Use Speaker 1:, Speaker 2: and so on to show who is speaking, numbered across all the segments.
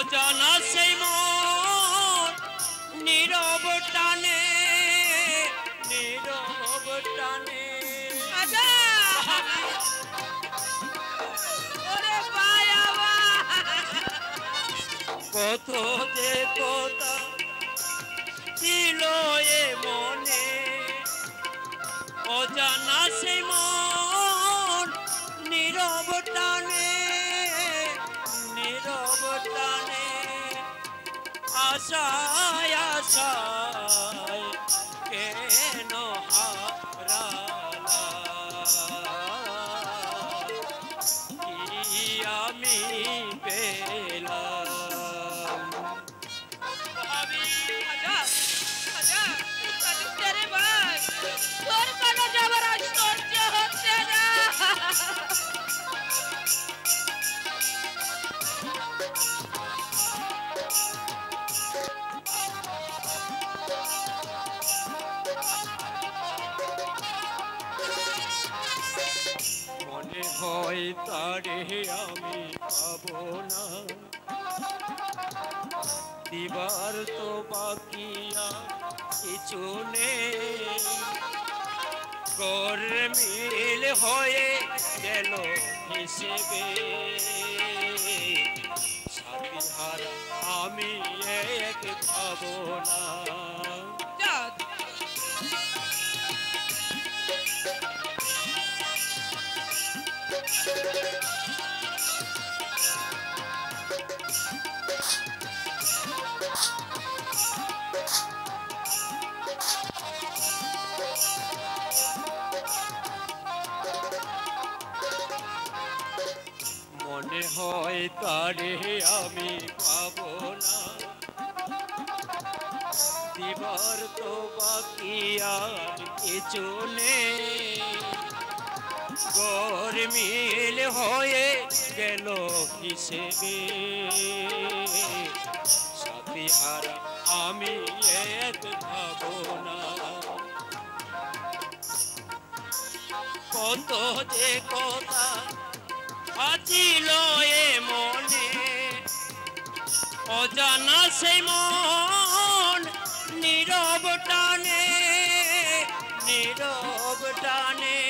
Speaker 1: অজানা সেই মন নীরব টানে নীরব টানে কত যে কথা ছিল এ মনে অজানা সেই মন নীরব টানে নীরব টানে আশায় আশায় কেন হারালা কি আমি পেলাম মনে হয় তারে আমি পাবো না দিবার তো বাকি আর কিছু নেই গরমিল হয়ে গেল হিসেবে সাথীহারা আমি এক পাবো না মনে হয় তারে আমি পাবো না দিবার তো বাকি আর কিছু নেই গরমিল হয়ে গেল হিসেবে সাথীহারা আমি এক ভাবো না কত যে কথা আছিল এ মনে অজানা সেই মন নীরব টানে নীরব টানে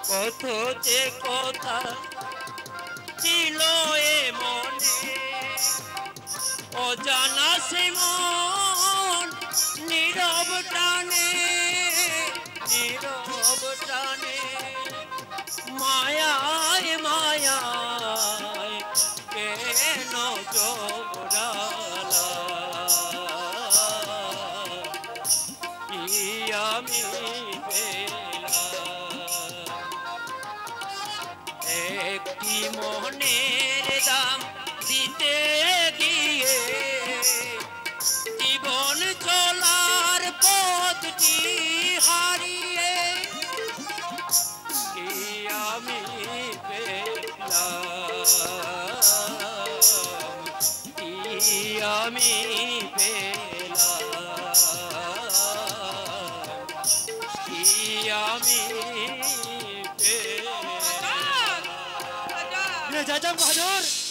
Speaker 1: কত যে কথা ছিল এ মনে অজানা সেই মন নীরব টানে নীরব টানে মায়ায় মায়ায় কেন জোড়ালা কি আমি পেলাম একটি মনের দাম দিতে গিয়ে জীবন চলার পথটি হারিয়ে কি আমি পেলাম কি আমি পেলাম কি আমি পেলাম
Speaker 2: जा जा बहादुर